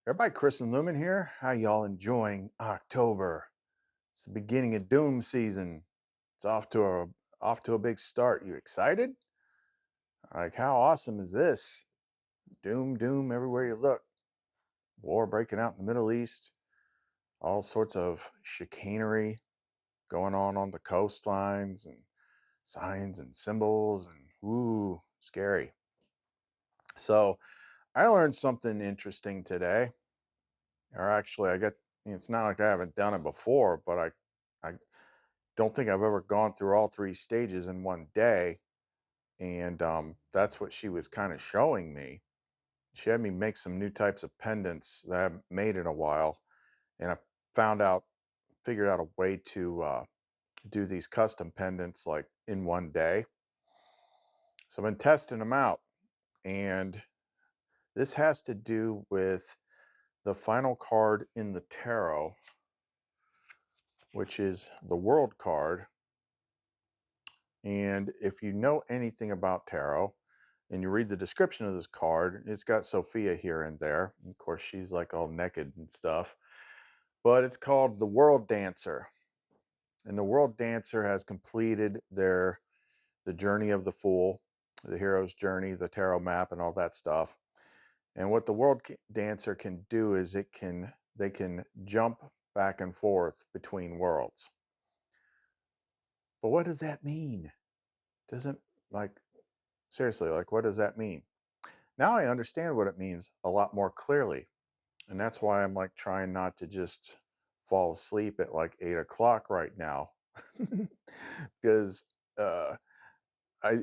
Everybody, Chris and Lumen here. How y'all enjoying October? It's the beginning of doom season. It's off to a big start. You excited? Like, how awesome is this? Doom, doom everywhere you look. War breaking out in the Middle East. All sorts of chicanery going on the coastlines and signs and symbols and ooh, scary. So I learned something interesting today. Or actually, it's not like I haven't done it before, but I don't think I've ever gone through all three stages in one day. And that's what she was kind of showing me. She had me make some new types of pendants that I haven't made in a while. And I found out, figured out a way to do these custom pendants like in one day. So I've been testing them out. And this has to do with the final card in the tarot, which is the World card. And if you know anything about tarot and you read the description of this card, it's got Sophia here and there. And of course, she's like all naked and stuff, but it's called the World Dancer. And the World Dancer has completed the journey of the Fool, the hero's journey, the tarot map, and all that stuff. And what the Dancer can do is they can jump back and forth between worlds. But what does that mean? Doesn't like Seriously, like, what does that mean? Now I understand what it means a lot more clearly. And that's why I'm like trying not to just fall asleep at like 8 o'clock right now. Because uh I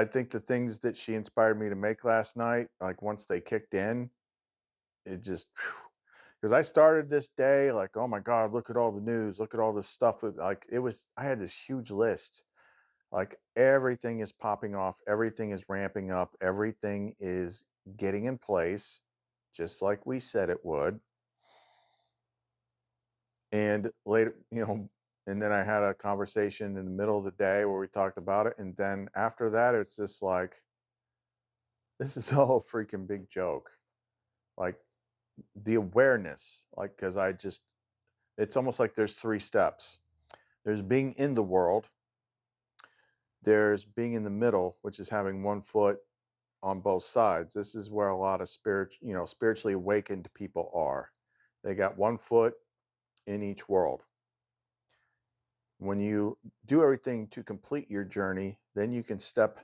think the things that she inspired me to make last night, like once they kicked in, it just because I started this day like, oh my God, look at all the news, look at all this stuff. Like I had this huge list. Like everything is popping off, everything is ramping up, everything is getting in place, just like we said it would. And later, and then I had a conversation in the middle of the day where we talked about it. And then after that, it's just like, this is all a freaking big joke. Like the awareness, like, because it's almost like there's three steps. There's being in the world, there's being in the middle, which is having one foot on both sides. This is where a lot of spiritually awakened people are. They got one foot in each world. When you do everything to complete your journey, then you can step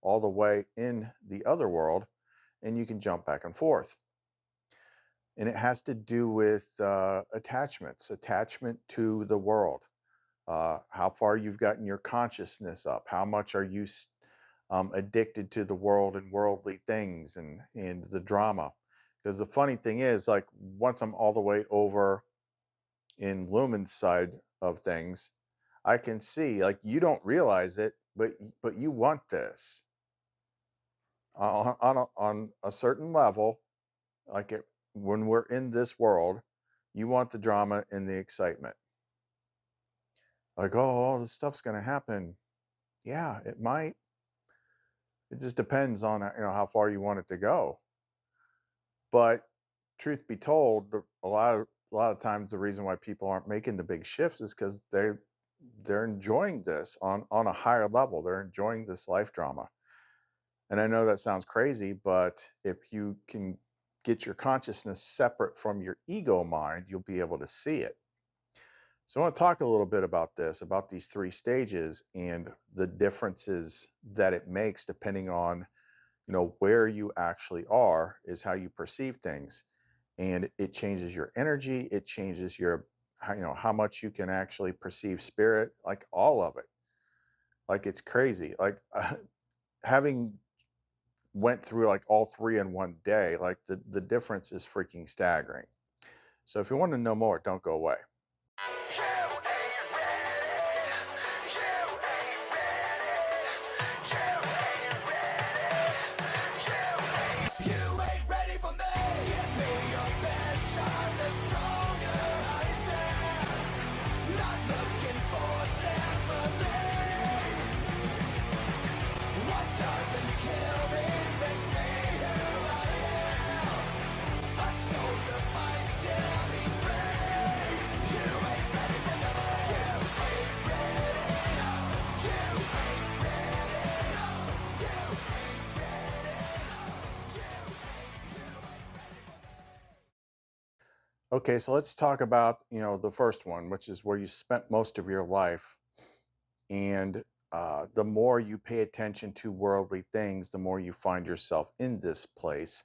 all the way in the other world and you can jump back and forth. And it has to do with attachment to the world. How far you've gotten your consciousness up, how much are you addicted to the world and worldly things and the drama. Because the funny thing is, like, once I'm all the way over in Lumen's side of things, I can see, like, you don't realize it, but you want this on a certain level. Like when we're in this world, you want the drama and the excitement. Like, oh, all this stuff's going to happen. Yeah, it might. It just depends on how far you want it to go. But truth be told, a lot of times the reason why people aren't making the big shifts is because they're enjoying this on a higher level. They're enjoying this life drama. And I know that sounds crazy, but if you can get your consciousness separate from your ego mind, you'll be able to see it. So I want to talk a little bit about about these three stages and the differences that it makes depending on, where you actually are is how you perceive things. And it changes your energy. It changes how much you can actually perceive spirit, like all of it. Like it's crazy. Like having went through like all three in one day, like the difference is freaking staggering. So if you want to know more, don't go away. You ain't ready. You ain't ready. You ain't ready. You ain't ready for me. Give me your best shot. The stronger I stand. Not looking for sympathy. What doesn't kill me makes me who I am. A Okay, so let's talk about, the first one, which is where you spent most of your life. And the more you pay attention to worldly things, the more you find yourself in this place.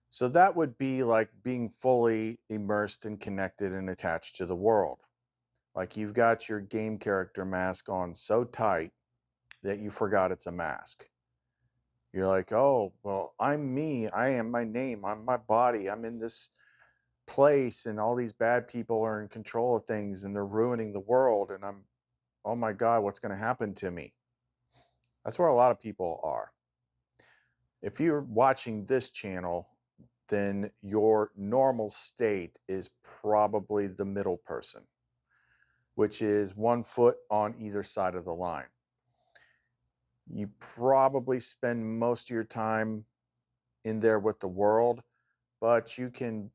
So that would be like being fully immersed and connected and attached to the world. Like you've got your game character mask on so tight that you forgot it's a mask. You're like, oh, well, I'm me. I am my name. I'm my body. I'm in this place, and all these bad people are in control of things and they're ruining the world. And oh my God, what's going to happen to me? That's where a lot of people are. If you're watching this channel, then your normal state is probably the middle person, which is 1 foot on either side of the line. You probably spend most of your time in there with the world, but you can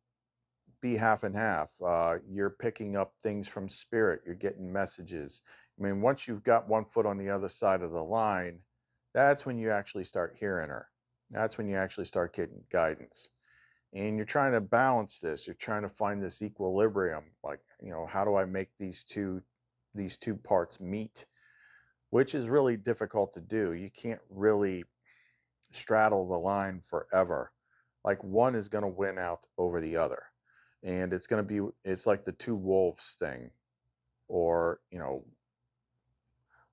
be half and half. You're picking up things from spirit, you're getting messages. I mean, once you've got 1 foot on the other side of the line, that's when you actually start hearing her. That's when you actually start getting guidance. And you're trying to balance this. You're trying to find this equilibrium. Like, how do I make these two parts meet? Which is really difficult to do. You can't really straddle the line forever. Like one is going to win out over the other. And it's like the two wolves thing, or,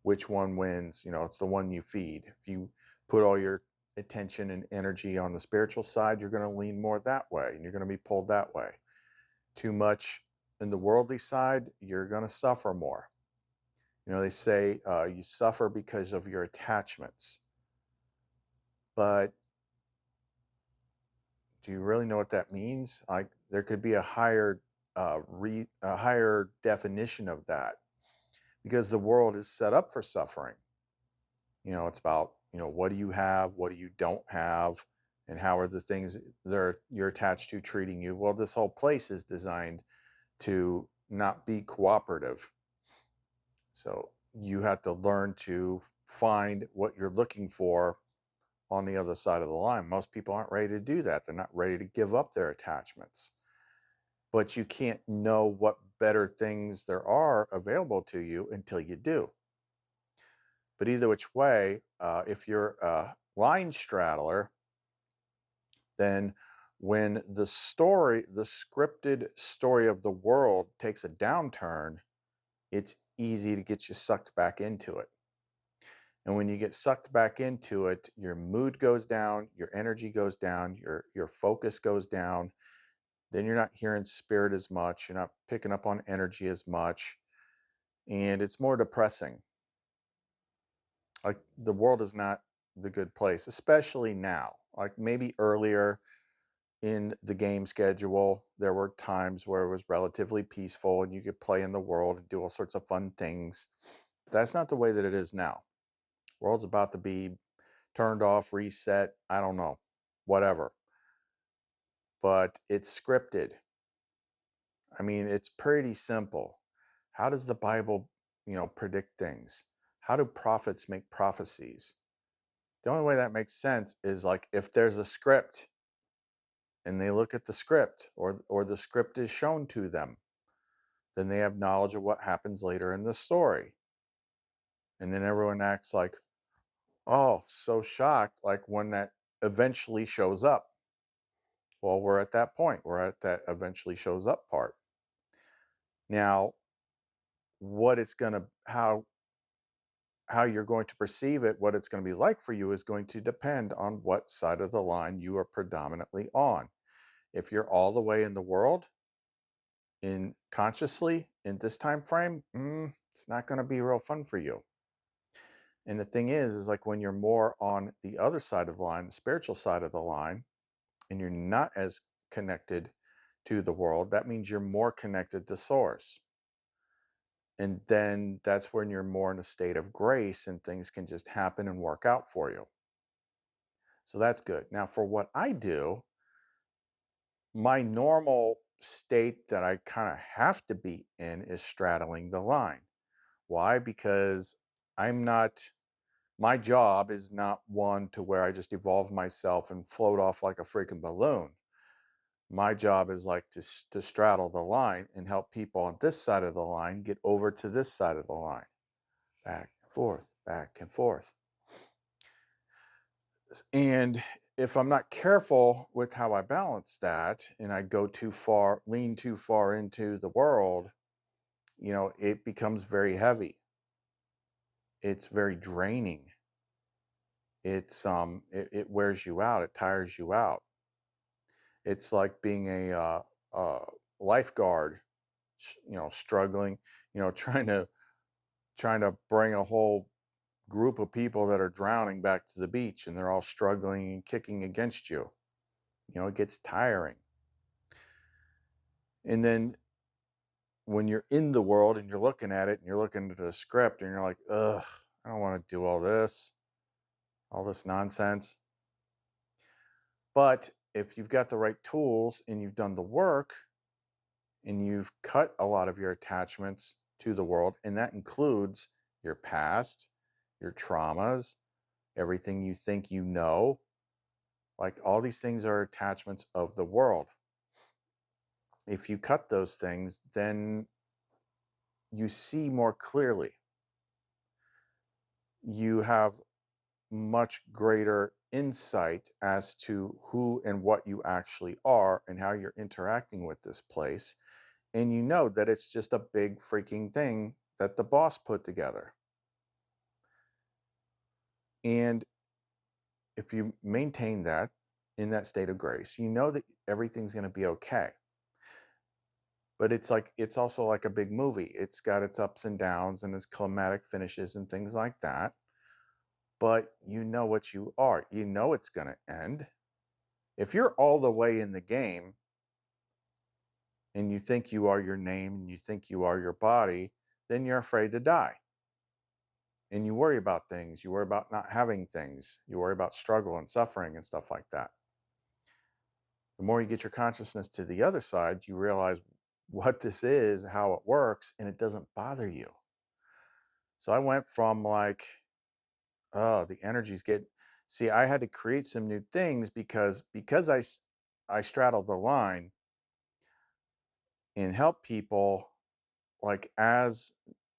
which one wins. It's the one you feed. If you put all your attention and energy on the spiritual side, you're going to lean more that way and you're going to be pulled that way. Too much in the worldly side, you're going to suffer more. They say you suffer because of your attachments, but do you really know what that means? Like there could be a higher definition of that, because the world is set up for suffering. It's about, what do you have, what do you don't have, and how are the things you're attached to treating you. Well, this whole place is designed to not be cooperative. So you have to learn to find what you're looking for on the other side of the line. Most people aren't ready to do that. They're not ready to give up their attachments. But you can't know what better things there are available to you until you do. But either which way, if you're a line straddler, then when the scripted story of the world takes a downturn, it's easy to get you sucked back into it. And when you get sucked back into it, your mood goes down, your energy goes down, your focus goes down. Then you're not hearing spirit as much, you're not picking up on energy as much, and it's more depressing. Like the world is not the good place, especially now. Like maybe earlier in the game schedule, there were times where it was relatively peaceful and you could play in the world and do all sorts of fun things. But that's not the way that it is now. World's about to be turned off, reset, I don't know, whatever. But it's scripted. I mean, it's pretty simple. How does the Bible, predict things? How do prophets make prophecies? The only way that makes sense is like if there's a script and they look at the script, or the script is shown to them, then they have knowledge of what happens later in the story. And then everyone acts like, oh, so shocked, like when that eventually shows up. Well, we're at that point. We're at that eventually shows up part. Now, what it's going to how you're going to perceive it, what it's going to be like for you, is going to depend on what side of the line you are predominantly on. If you're all the way in the world, in consciously in this time frame, it's not going to be real fun for you. And the thing is like when you're more on the other side of the line, the spiritual side of the line, and you're not as connected to the world, that means you're more connected to source. And then that's when you're more in a state of grace and things can just happen and work out for you. So that's good. Now, for what I do, my normal state that I kind of have to be in is straddling the line. Why? Because I'm not, my job is not one to where I just evolve myself and float off like a freaking balloon. My job is like to straddle the line and help people on this side of the line get over to this side of the line, back and forth, back and forth. And if I'm not careful with how I balance that and I go too far, lean too far into the world, it becomes very heavy. It's very draining. It wears you out, it tires you out. It's like being a lifeguard, struggling, trying to bring a whole group of people that are drowning back to the beach, and they're all struggling and kicking against you. It gets tiring. And then when you're in the world and you're looking at it and you're looking at the script and you're like, ugh, I don't want to do all this nonsense. But if you've got the right tools and you've done the work and you've cut a lot of your attachments to the world, and that includes your past, your traumas, everything you think you know, like all these things are attachments of the world. If you cut those things, then you see more clearly. You have much greater insight as to who and what you actually are and how you're interacting with this place. And you know that it's just a big freaking thing that the boss put together. And if you maintain that in that state of grace, you know that everything's going to be okay. But it's also like a big movie. It's got its ups and downs and its climatic finishes and things like that. But you know what you are. You know it's going to end. If you're all the way in the game and you think you are your name and you think you are your body, then you're afraid to die. And you worry about things. You worry about not having things. You worry about struggle and suffering and stuff like that. The more you get your consciousness to the other side, you realize what this is, how it works, and it doesn't bother you. So I went from like, oh, the energies get. See, I had to create some new things because I straddle the line and help people. Like as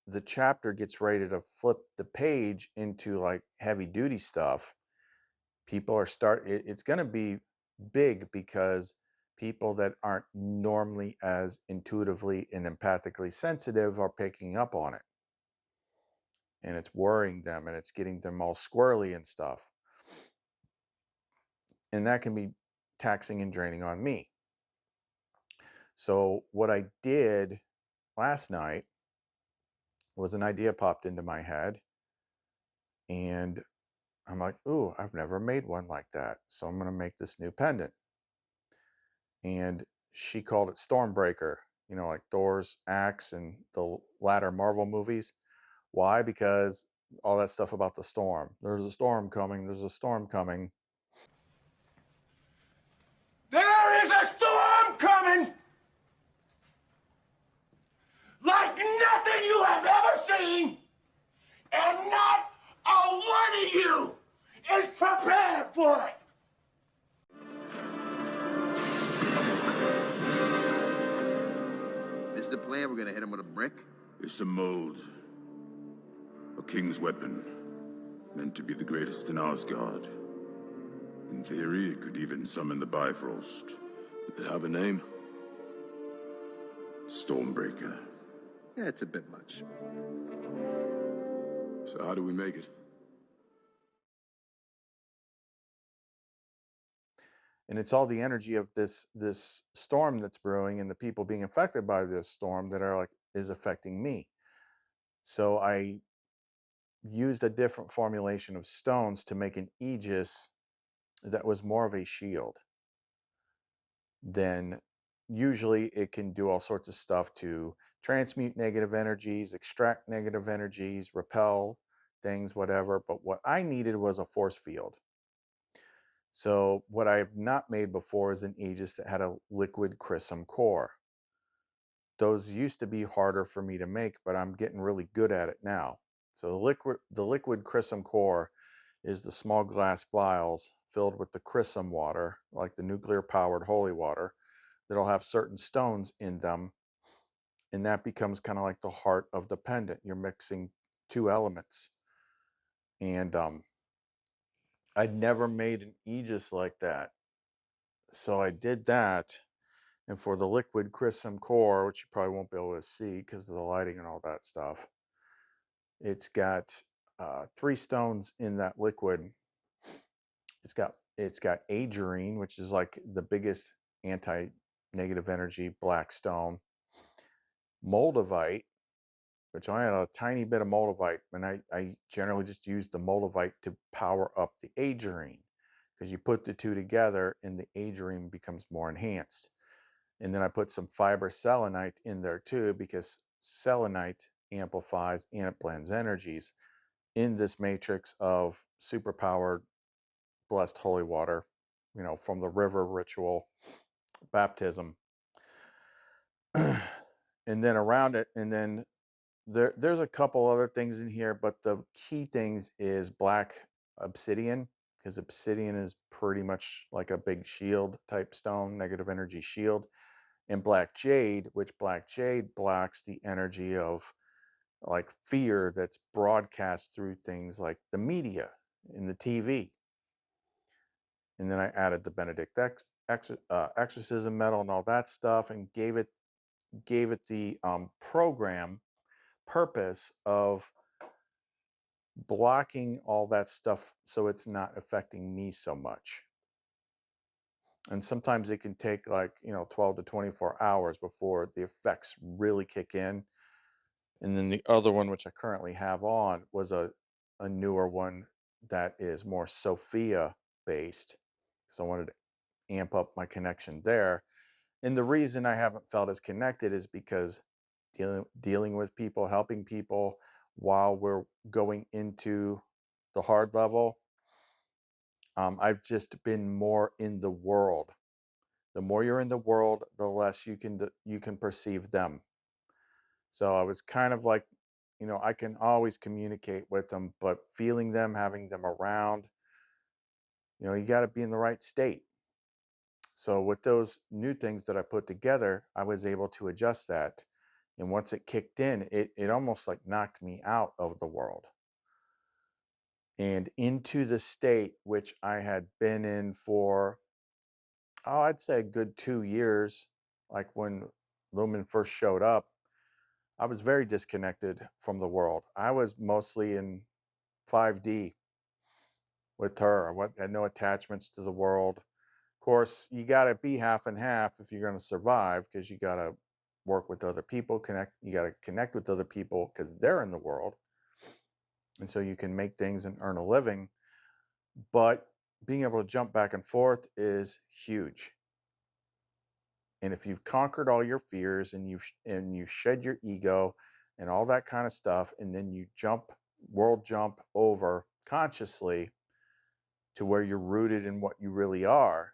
the chapter gets ready to flip the page into like heavy duty stuff, people are it's going to be big because people that aren't normally as intuitively and empathically sensitive are picking up on it, and it's worrying them and it's getting them all squirrely and stuff, and that can be taxing and draining on me. So what I did last night was an idea popped into my head, and I'm like, ooh, I've never made one like that, so I'm going to make this new pendant. And she called it Stormbreaker, like Thor's axe and the latter Marvel movies. Why? Because all that stuff about the storm. There's a storm coming. There's a storm coming. There is a storm coming like nothing you have ever seen, and not a one of you is prepared for it. This is the plan? We're gonna hit him with a brick? It's a mold. A king's weapon. Meant to be the greatest in Asgard. In theory, it could even summon the Bifrost. Did it have a name? Stormbreaker. Yeah, it's a bit much. So how do we make it? And it's all the energy of this storm that's brewing and the people being affected by this storm that are like is affecting me. So I used a different formulation of stones to make an aegis that was more of a shield. Then usually it can do all sorts of stuff to transmute negative energies, extract negative energies, repel things, whatever. But what I needed was a force field. So what I have not made before is an aegis that had a liquid chrism core. Those used to be harder for me to make, but I'm getting really good at it now. So the liquid chrism core is the small glass vials filled with the chrism water, like the nuclear powered holy water, that'll have certain stones in them, and that becomes kind of like the heart of the pendant. You're mixing two elements. And I'd never made an aegis like that. So I did that. And for the liquid chrism core, which you probably won't be able to see because of the lighting and all that stuff, it's got three stones in that liquid. It's got agerine, which is like the biggest anti-negative energy black stone, moldavite, which I had a tiny bit of moldavite, and I generally just use the moldavite to power up the agerine, because you put the two together and the agerine becomes more enhanced. And then I put some fiber selenite in there too, because selenite amplifies and it blends energies in this matrix of superpowered blessed holy water, from the river ritual baptism. And then around it, and then there's a couple other things in here, but the key things is black obsidian, because obsidian is pretty much like a big shield type stone, negative energy shield, and black jade, which black jade blocks the energy of like fear that's broadcast through things like the media and the TV. And then I added the Benedict exorcism metal and all that stuff, and gave it the program purpose of blocking all that stuff so it's not affecting me so much. And sometimes it can take like 12 to 24 hours before the effects really kick in. And then the other one, which I currently have on, was a newer one that is more Sophia based, so I wanted to amp up my connection there. And the reason I haven't felt as connected is because dealing with people, helping people while we're going into the hard level, I've just been more in the world. The more you're in the world, the less you can perceive them. So I was kind of like, I can always communicate with them, but feeling them, having them around, you got to be in the right state. So with those new things that I put together, I was able to adjust that. And once it kicked in, it almost like knocked me out of the world and into the state which I had been in for, oh, I'd say a good 2 years. Like when Lumen first showed up, I was very disconnected from the world. I was mostly in 5D with her. I had no attachments to the world. Of course, you got to be half and half if you're going to survive, because you got to work with other people, you got to connect with other people because they're in the world. And so you can make things and earn a living. But being able to jump back and forth is huge. And if you've conquered all your fears and you shed your ego and all that kind of stuff, and then you world jump over consciously to where you're rooted in what you really are,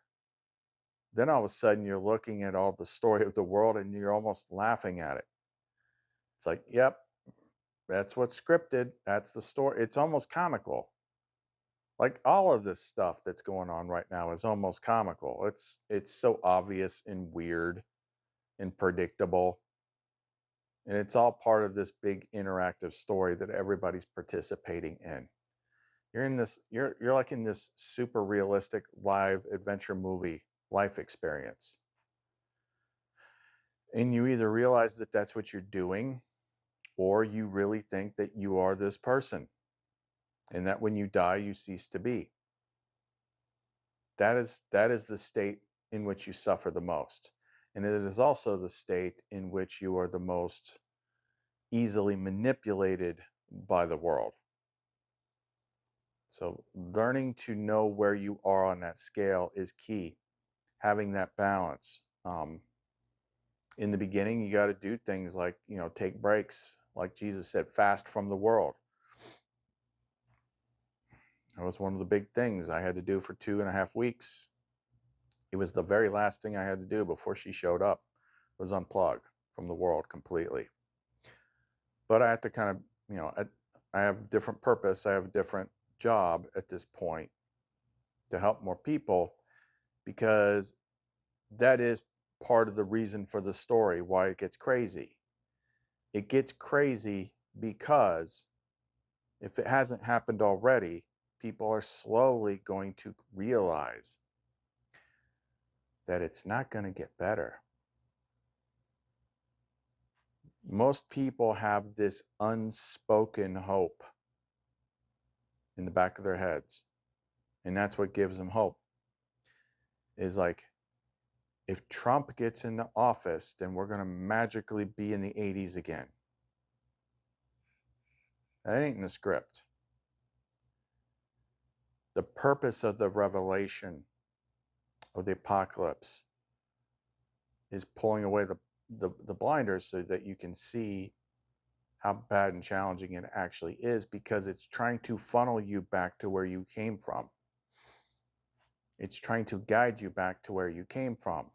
then all of a sudden you're looking at all the story of the world and you're almost laughing at it. It's like, yep, that's what's scripted. That's the story. It's almost comical. Like all of this stuff that's going on right now is almost comical. It's so obvious and weird and predictable. And it's all part of this big interactive story that everybody's participating in. You're like in this super realistic live adventure movie life experience. And you either realize that that's what you're doing, or you really think that you are this person and that when you die you cease to be. That is the state in which you suffer the most. And it is also the state in which you are the most easily manipulated by the world. So learning to know where you are on that scale is key. Having that balance. In the beginning, you got to do things like, take breaks. Like Jesus said, fast from the world. That was one of the big things I had to do for 2.5 weeks. It was the very last thing I had to do before she showed up, was unplug from the world completely. But I had to kind of, I have different purpose. I have a different job at this point to help more people, because that is part of the reason for the story, why it gets crazy. It gets crazy because if it hasn't happened already, people are slowly going to realize that it's not going to get better. Most people have this unspoken hope in the back of their heads, and that's what gives them hope. Is like, if Trump gets into office, then we're going to magically be in the 80s again. That ain't in the script. The purpose of the revelation of the apocalypse is pulling away the blinders so that you can see how bad and challenging it actually is, because it's trying to funnel you back to where you came from. It's trying to guide you back to where you came from.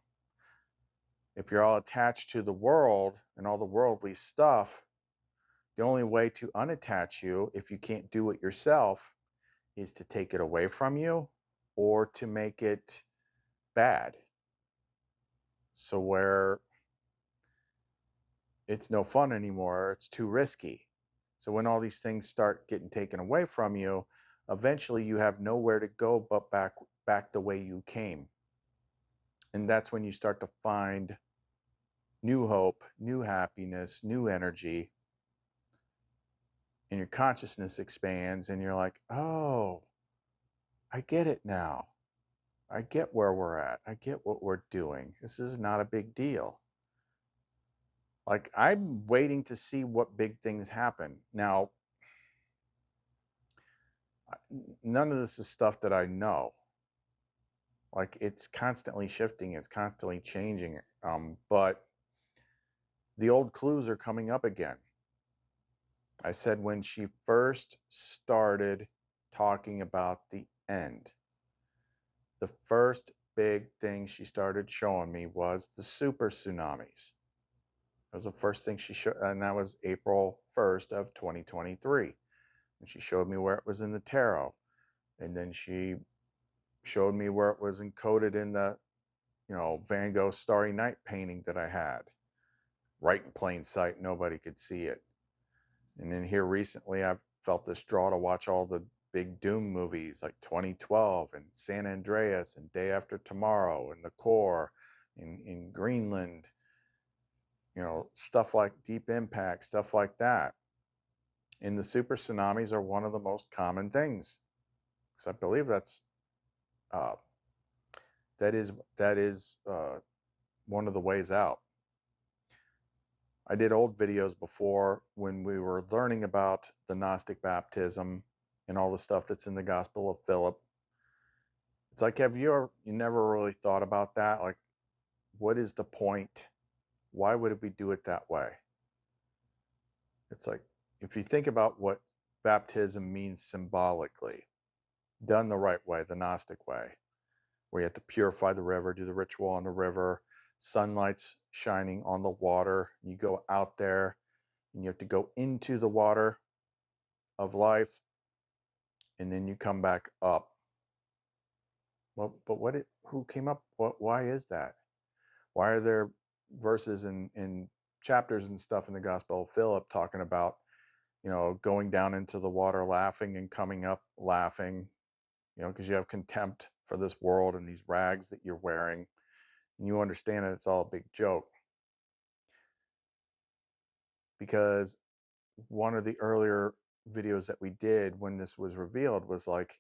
If you're all attached to the world and all the worldly stuff, the only way to unattach you, if you can't do it yourself, is to take it away from you or to make it bad. So where it's no fun anymore, it's too risky. So when all these things start getting taken away from you, eventually you have nowhere to go but back the way you came. And that's when you start to find new hope, new happiness, new energy, and your consciousness expands, and you're like, oh, I get it now. I get where we're at. I get what we're doing. This is not a big deal. Like, I'm waiting to see what big things happen. Now, none of this is stuff that I know. Like, it's constantly shifting, it's constantly changing. But the old clues are coming up again. I said when she first started talking about the end, the first big thing she started showing me was the super tsunamis. That was the first thing she showed, and that was April 1st of 2023. And she showed me where it was in the tarot. And then she showed me where it was encoded in the, Van Gogh Starry Night painting that I had. Right in plain sight, nobody could see it. And then here recently, I've felt this draw to watch all the big Doom movies like 2012 and San Andreas and Day After Tomorrow and The Core in Greenland, stuff like Deep Impact, stuff like that. And the super tsunamis are one of the most common things. So I believe uh, that is one of the ways out. I did old videos before when we were learning about the Gnostic baptism and all the stuff that's in the Gospel of Philip. It's like, you never really thought about that? Like, what is the point? Why would we do it that way? It's like, if you think about what baptism means symbolically, done the right way, the Gnostic way, where you have to purify the river, do the ritual on the river, sunlight's shining on the water, you go out there and you have to go into the water of life, and then you come back up. Well, but who came up? Why is that? Why are there verses in chapters and stuff in the Gospel of Philip talking about, going down into the water laughing and coming up laughing, because you have contempt for this world and these rags that you're wearing, and you understand that it's all a big joke. Because one of the earlier videos that we did when this was revealed was like,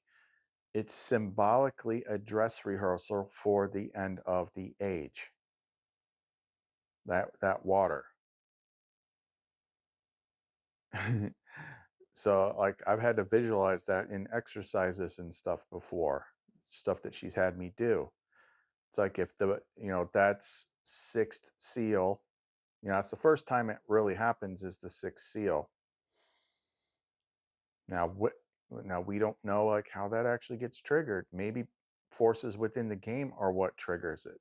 it's symbolically a dress rehearsal for the end of the age. That water. So like, I've had to visualize that in exercises and stuff before, stuff that she's had me do. It's like, if that's sixth seal, that's the first time it really happens, is the sixth seal. Now, we don't know like how that actually gets triggered. Maybe forces within the game are what triggers it.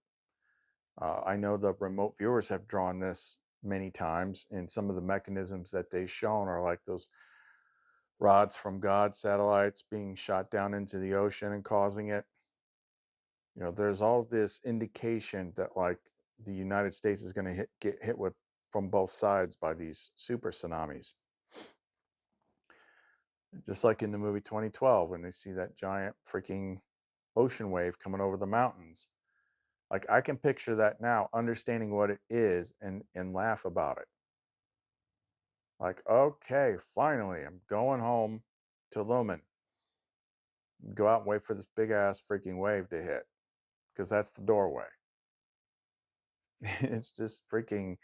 I know the remote viewers have drawn this many times, and some of the mechanisms that they've shown are like those rods from God satellites being shot down into the ocean and causing it. There's all this indication that like the United States is going to get hit with from both sides by these super tsunamis. Just like in the movie 2012 when they see that giant freaking ocean wave coming over the mountains. Like I can picture that now, understanding what it is and laugh about it. Like, okay, finally, I'm going home to Lumen. Go out and wait for this big ass freaking wave to hit because that's the doorway. It's just freaking,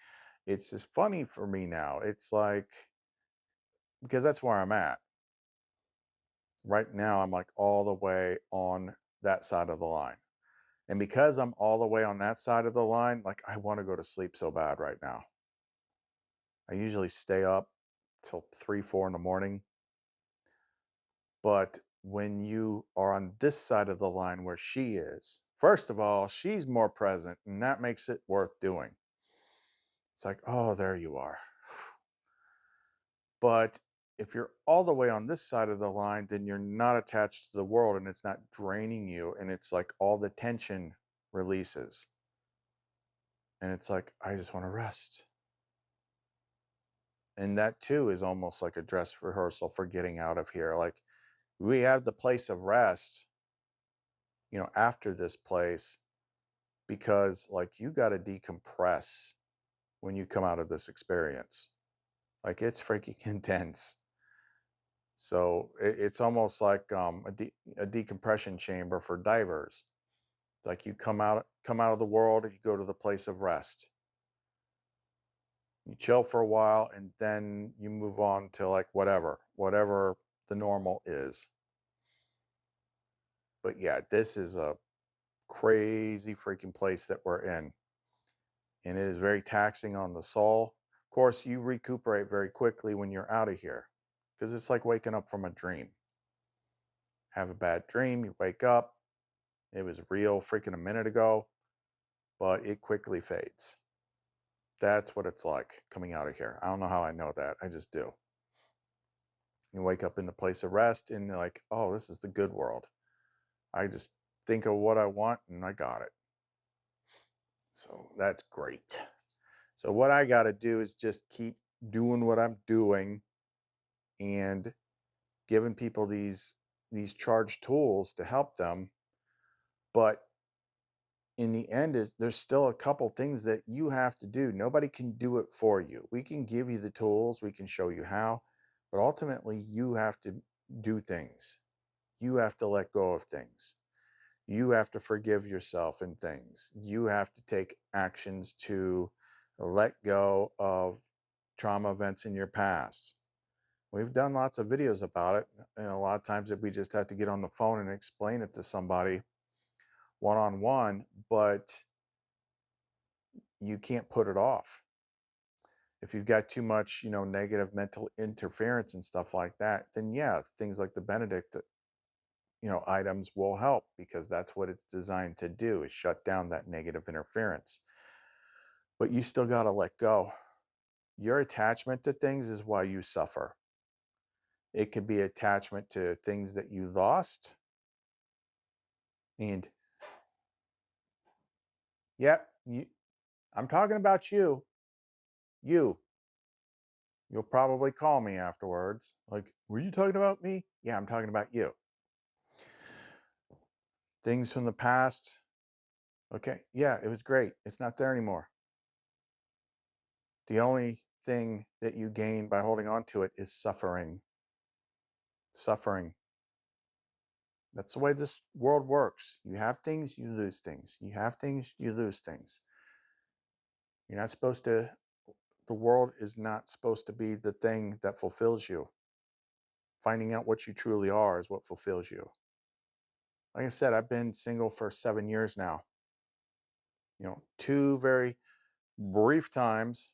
it's just funny for me now. It's like, because that's where I'm at. Right now, I'm like all the way on that side of the line. And because I'm all the way on that side of the line, like I want to go to sleep so bad right now. I usually stay up till 3, 4 in the morning. But when you are on this side of the line where she is, first of all, she's more present, and that makes it worth doing. It's like, oh, there you are. But if you're all the way on this side of the line, then you're not attached to the world and it's not draining you. And it's like all the tension releases. And it's like, I just want to rest. And that too is almost like a dress rehearsal for getting out of here. Like we have the place of rest, after this place, because like you got to decompress when you come out of this experience. Like it's freaking intense. So it's almost like a decompression chamber for divers. Like you come out of the world and you go to the place of rest. You chill for a while and then you move on to like whatever the normal is. But yeah, this is a crazy freaking place that we're in. And it is very taxing on the soul. Of course, you recuperate very quickly when you're out of here because it's like waking up from a dream. Have a bad dream, you wake up, it was real freaking a minute ago, but it quickly fades. That's what it's like coming out of here. I don't know how I know that. I just do. You wake up in the place of rest and you're like, oh, this is the good world. I just think of what I want and I got it. So that's great. So what I got to do is just keep doing what I'm doing and giving people these charged tools to help them. But in the end, there's still a couple things that you have to do. Nobody can do it for you. We can give you the tools, we can show you how, but ultimately you have to do things. You have to let go of things. You have to forgive yourself in things. You have to take actions to let go of trauma events in your past. We've done lots of videos about it, and a lot of times we just have to get on the phone and explain it to somebody one on one, but you can't put it off. If you've got too much, negative mental interference and stuff like that, then yeah, things like the Benedict, items will help because that's what it's designed to do is shut down that negative interference. But you still got to let go. Your attachment to things is why you suffer. It could be attachment to things that you lost. And yep, I'm talking about you. You. You'll probably call me afterwards. Like, were you talking about me? Yeah, I'm talking about you. Things from the past. Okay, yeah, it was great. It's not there anymore. The only thing that you gain by holding on to it is suffering. Suffering. That's the way this world works. You have things, you lose things. You have things, you lose things. You're not supposed to, the world is not supposed to be the thing that fulfills you. Finding out what you truly are is what fulfills you. Like I said, I've been single for 7 years now. Two very brief times,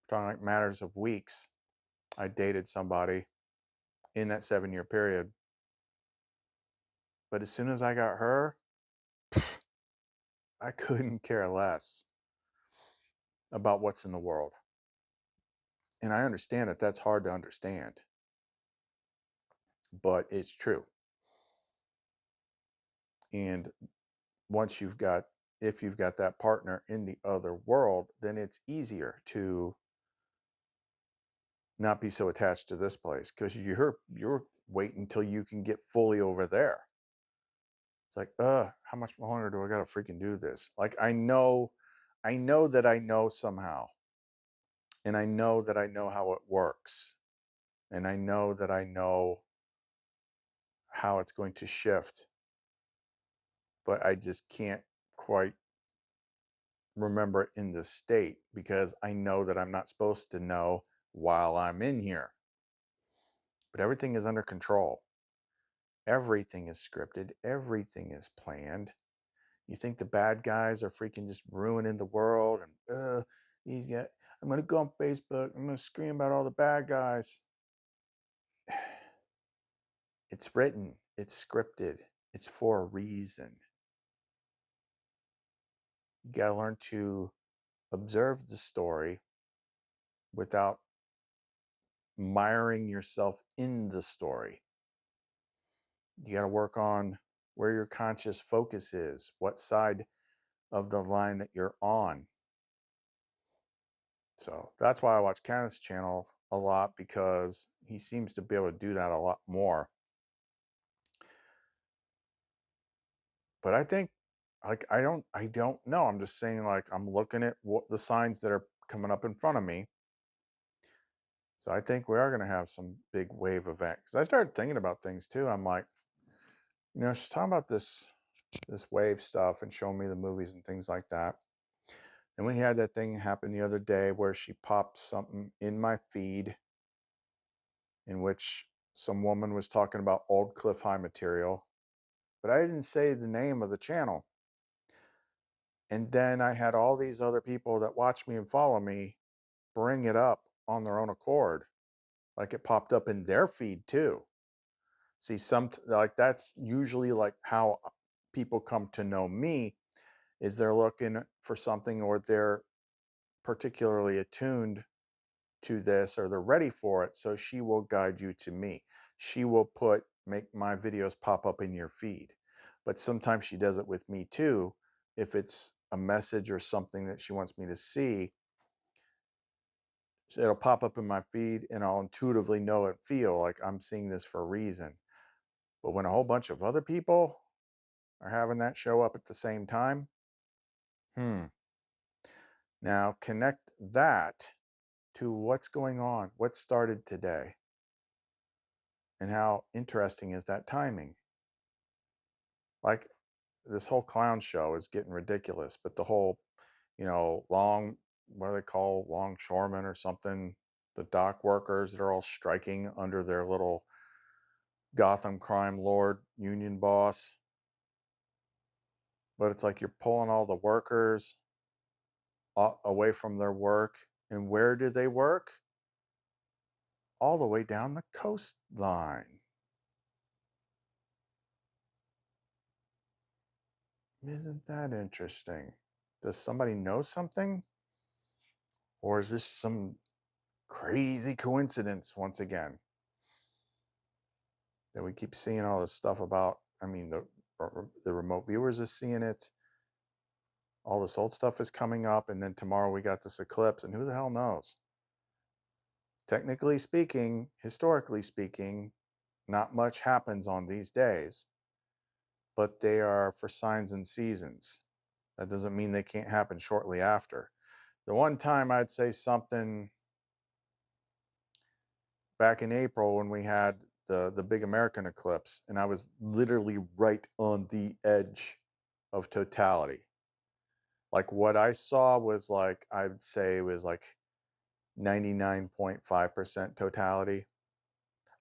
talking like matters of weeks, I dated somebody in that 7 year period. But as soon as I got her, I couldn't care less about what's in the world. And I understand that that's hard to understand, but it's true. And once you've got if you've got that partner in the other world, then it's easier to not be so attached to this place because you're waiting until you can get fully over there. It's like, how much longer do I gotta freaking do this? Like I know that I know somehow, and I know that I know how it works, and I know that I know how it's going to shift, but I just can't quite remember it in this state because I know that I'm not supposed to know while I'm in here. But everything is under control. Everything is scripted, everything is planned. You think the bad guys are freaking just ruining the world and he's got I'm gonna go on Facebook, I'm gonna scream about all the bad guys. It's written, it's scripted, it's for a reason. You gotta learn to observe the story without miring yourself in the story. You got to work on where your conscious focus is, what side of the line that you're on. So that's why I watch Kenneth's channel a lot because he seems to be able to do that a lot more. But I think like I don't know. I'm just saying like I'm looking at what the signs that are coming up in front of me. So I think we are going to have some big wave event because I started thinking about things too. I'm like, she's talking about this wave stuff and showing me the movies and things like that. And we had that thing happen the other day where she popped something in my feed in which some woman was talking about old Cliff High material, but I didn't say the name of the channel. And then I had all these other people that watch me and follow me bring it up on their own accord, like it popped up in their feed too. See, like that's usually like how people come to know me is they're looking for something or they're particularly attuned to this or they're ready for it. So she will guide you to me. She will make my videos pop up in your feed. But sometimes she does it with me too. If it's a message or something that she wants me to see, it'll pop up in my feed and I'll intuitively know and feel like I'm seeing this for a reason. But when a whole bunch of other people are having that show up at the same time, hmm. Now connect that to what's going on, what started today, and how interesting is that timing? Like this whole clown show is getting ridiculous, but the whole, what do they call longshoremen or something, the dock workers that are all striking under their little Gotham crime lord union boss. But it's like you're pulling all the workers away from their work. And where do they work? All the way down the coastline. Isn't that interesting? Does somebody know something? Or is this some crazy coincidence once again that we keep seeing all this stuff about? I mean, the remote viewers is seeing it. All this old stuff is coming up, and then tomorrow we got this eclipse, and who the hell knows? Technically speaking, historically speaking, not much happens on these days, but they are for signs and seasons. That doesn't mean they can't happen shortly after. The one time I'd say something back in April when we had the big American eclipse, and I was literally right on the edge of totality. Like what I saw was like I'd say it was like 99.5% totality.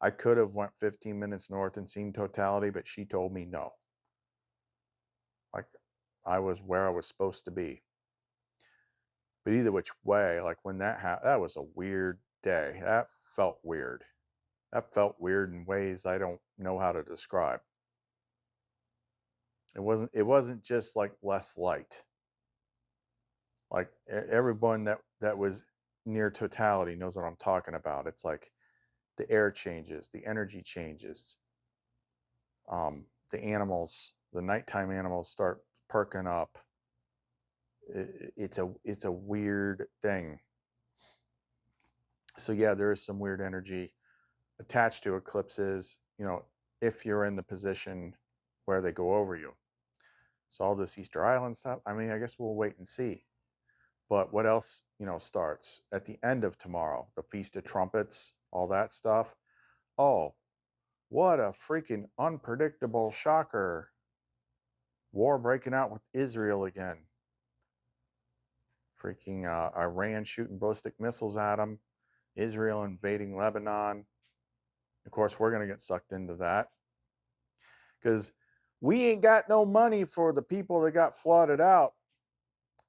I could have went 15 minutes north and seen totality, but she told me no. Like I was where I was supposed to be. But either which way, like when that happened, that was a weird day. That felt weird. That felt weird in ways I don't know how to describe. It wasn't just like less light. Like everyone that was near totality knows what I'm talking about. It's like the air changes, the energy changes. The animals, the nighttime animals start perking up. It's a weird thing. So yeah, there is some weird energy attached to eclipses, if you're in the position where they go over you. So all this Easter Island stuff, I mean, I guess we'll wait and see. But what else, starts at the end of tomorrow? The Feast of Trumpets, all that stuff. Oh, what a freaking unpredictable shocker. War breaking out with Israel again. Freaking Iran shooting ballistic missiles at them. Israel invading Lebanon. Of course, we're going to get sucked into that because we ain't got no money for the people that got flooded out.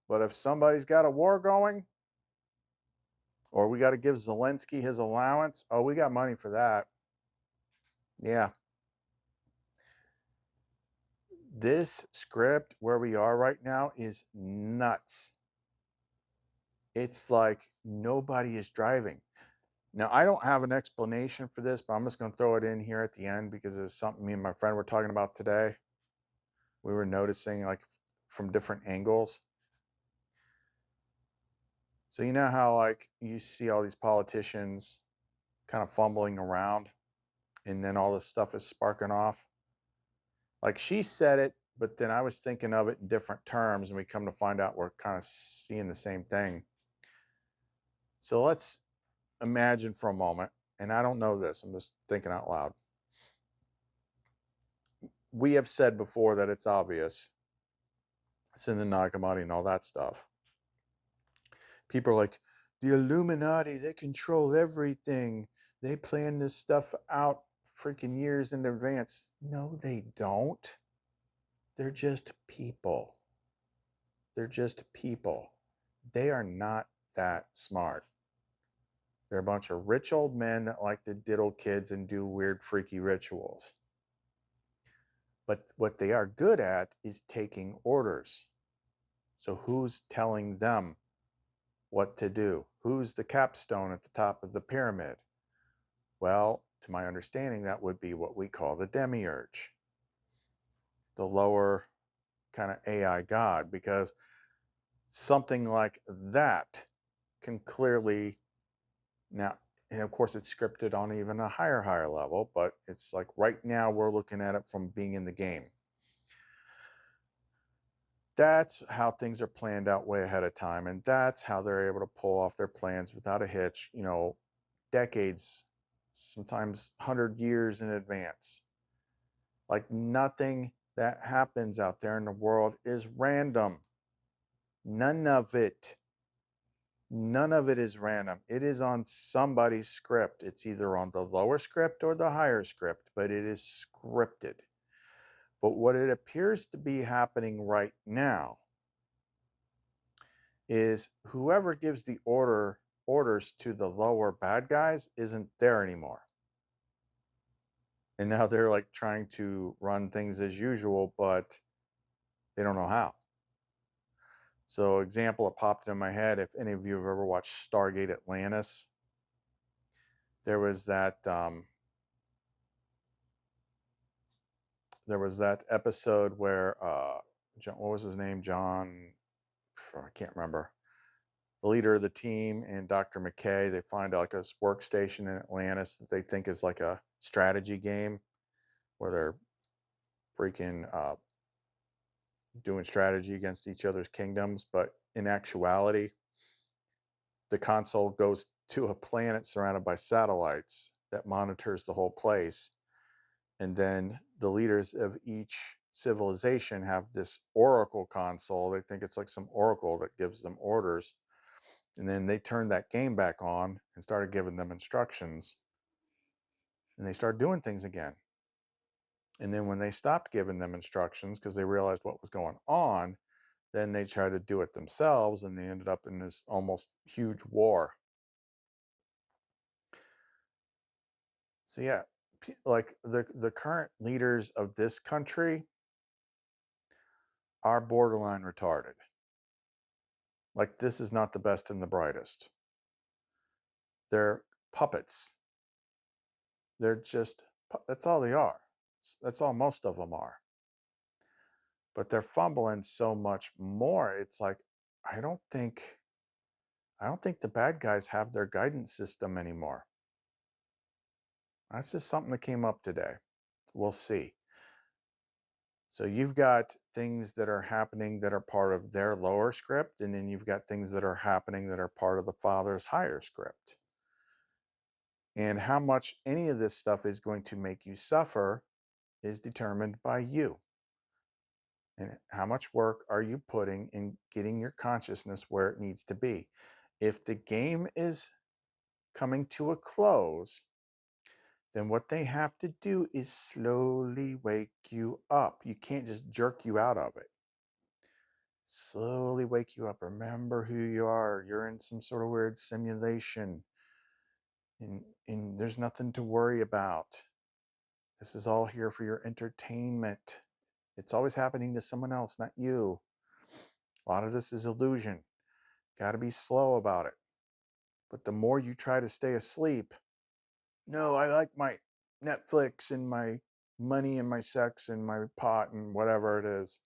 But if somebody's got a war going, or we got to give Zelensky his allowance, oh, we got money for that. Yeah. This script where we are right now is nuts. It's like nobody is driving. Now, I don't have an explanation for this, but I'm just going to throw it in here at the end because it's something me and my friend were talking about today. We were noticing like from different angles. So you know how like you see all these politicians kind of fumbling around and then all this stuff is sparking off? Like she said it, but then I was thinking of it in different terms, and we come to find out we're kind of seeing the same thing. So let's imagine for a moment, and I don't know this, I'm just thinking out loud. We have said before that it's obvious, it's in the Nagamati and all that stuff. People are like, the Illuminati, they control everything. They plan this stuff out freaking years in advance. No, they don't. They're just people. They're just people. They are not that smart. They're a bunch of rich old men that like to diddle kids and do weird, freaky rituals. But what they are good at is taking orders. So who's telling them what to do? Who's the capstone at the top of the pyramid? Well, to my understanding, that would be what we call the demiurge, the lower kind of AI god, because something like that can clearly now, and of course it's scripted on even a higher level, but it's like right now we're looking at it from being in the game. That's how things are planned out way ahead of time, and that's how they're able to pull off their plans without a hitch, decades, sometimes 100 years in advance. Like nothing that happens out there in the world is random. None of it. None of it is random. It is on somebody's script. It's either on the lower script or the higher script, but it is scripted. But what it appears to be happening right now is whoever gives the orders to the lower bad guys isn't there anymore. And now they're like trying to run things as usual, but they don't know how. So, example that popped in my head, if any of you have ever watched Stargate Atlantis, there was that episode where what was his name? John, I can't remember. The leader of the team and Dr. McKay, they find like a workstation in Atlantis that they think is like a strategy game where they're freaking doing strategy against each other's kingdoms. But in actuality, the console goes to a planet surrounded by satellites that monitors the whole place. And then the leaders of each civilization have this oracle console. They think it's like some oracle that gives them orders. And then they turned that game back on and started giving them instructions. And they started doing things again. And then when they stopped giving them instructions because they realized what was going on, then they tried to do it themselves and they ended up in this almost huge war. So yeah, like the current leaders of this country are borderline retarded. Like this is not the best and the brightest. They're puppets. They're just that's all they are. That's all most of them are. But they're fumbling so much more. It's like I don't think I don't think the bad guys have their guidance system anymore. That's just something that came up today. We'll see. So you've got things that are happening that are part of their lower script, and then you've got things that are happening that are part of the Father's higher script. And how much any of this stuff is going to make you suffer is determined by you. And how much work are you putting in getting your consciousness where it needs to be? If the game is coming to a close, then what they have to do is slowly wake you up. You can't just jerk you out of it. Slowly wake you up. Remember who you are. You're in some sort of weird simulation, and there's nothing to worry about. This is all here for your entertainment. It's always happening to someone else, not you. A lot of this is illusion. Got to be slow about it. But the more you try to stay asleep, no, I like my Netflix and my money and my sex and my pot and whatever it is,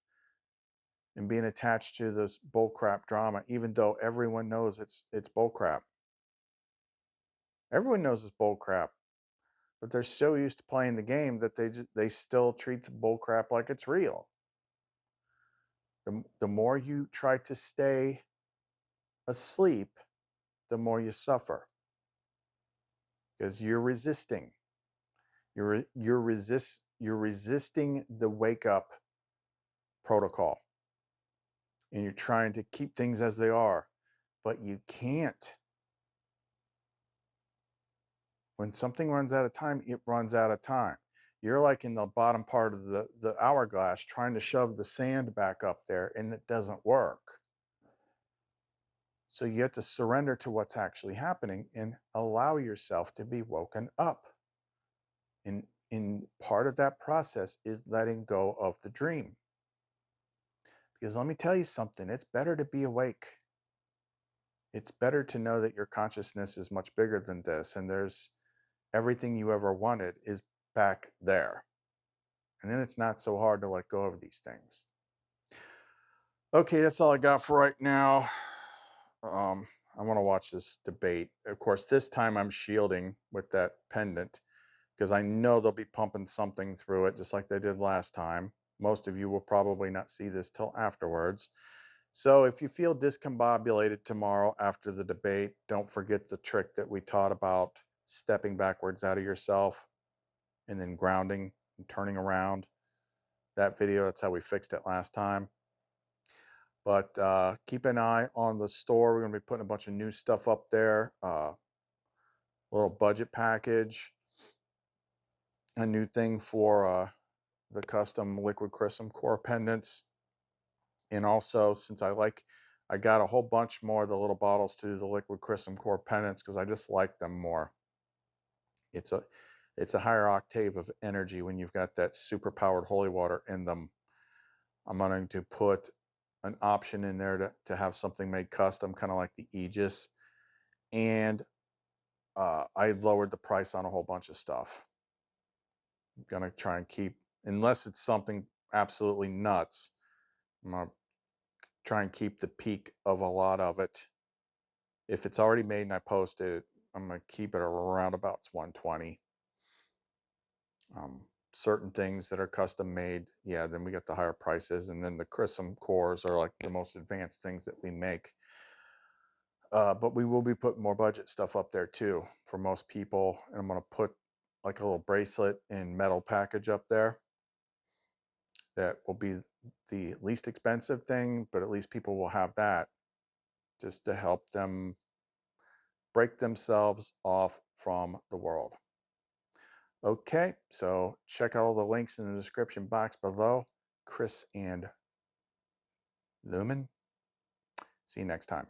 and being attached to this bullcrap drama, even though everyone knows it's bullcrap. Everyone knows it's bullcrap, but they're so used to playing the game that they still treat the bullcrap like it's real. The more you try to stay asleep, the more you suffer because you're resisting. You're resisting the wake up protocol, and you're trying to keep things as they are, but you can't. When something runs out of time, it runs out of time. You're like in the bottom part of the hourglass trying to shove the sand back up there, and it doesn't work. So you have to surrender to what's actually happening and allow yourself to be woken up. And part of that process is letting go of the dream. Because let me tell you something, it's better to be awake. It's better to know that your consciousness is much bigger than this, and there's everything you ever wanted is back there. And then it's not so hard to let go of these things. Okay, that's all I got for right now. I want to watch this debate. Of course, this time I'm shielding with that pendant because I know they'll be pumping something through it just like they did last time. Most of you will probably not see this till afterwards. So if you feel discombobulated tomorrow after the debate, don't forget the trick that we taught about stepping backwards out of yourself and then grounding and turning around. That video, that's how we fixed it last time. But keep an eye on the store. We're going to be putting a bunch of new stuff up there. Little budget package, a new thing for the custom liquid crystal core pendants. And also, since I got a whole bunch more of the little bottles to the liquid crystal core pendants because I just like them more. It's a higher octave of energy when you've got that super powered holy water in them. I'm going to put an option in there to have something made custom, kind of like the Aegis. And I lowered the price on a whole bunch of stuff. I'm going to try and keep, unless it's something absolutely nuts, I'm going to try and keep the peak of a lot of it. If it's already made and I post it, I'm going to keep it around about 120. Certain things that are custom made, yeah, then we get the higher prices. And then the Chrism cores are like the most advanced things that we make. But we will be putting more budget stuff up there too for most people. And I'm going to put like a little bracelet and metal package up there that will be the least expensive thing, but at least people will have that just to help them break themselves off from the world. Okay, so check out all the links in the description box below. Chris and Lumen. See you next time.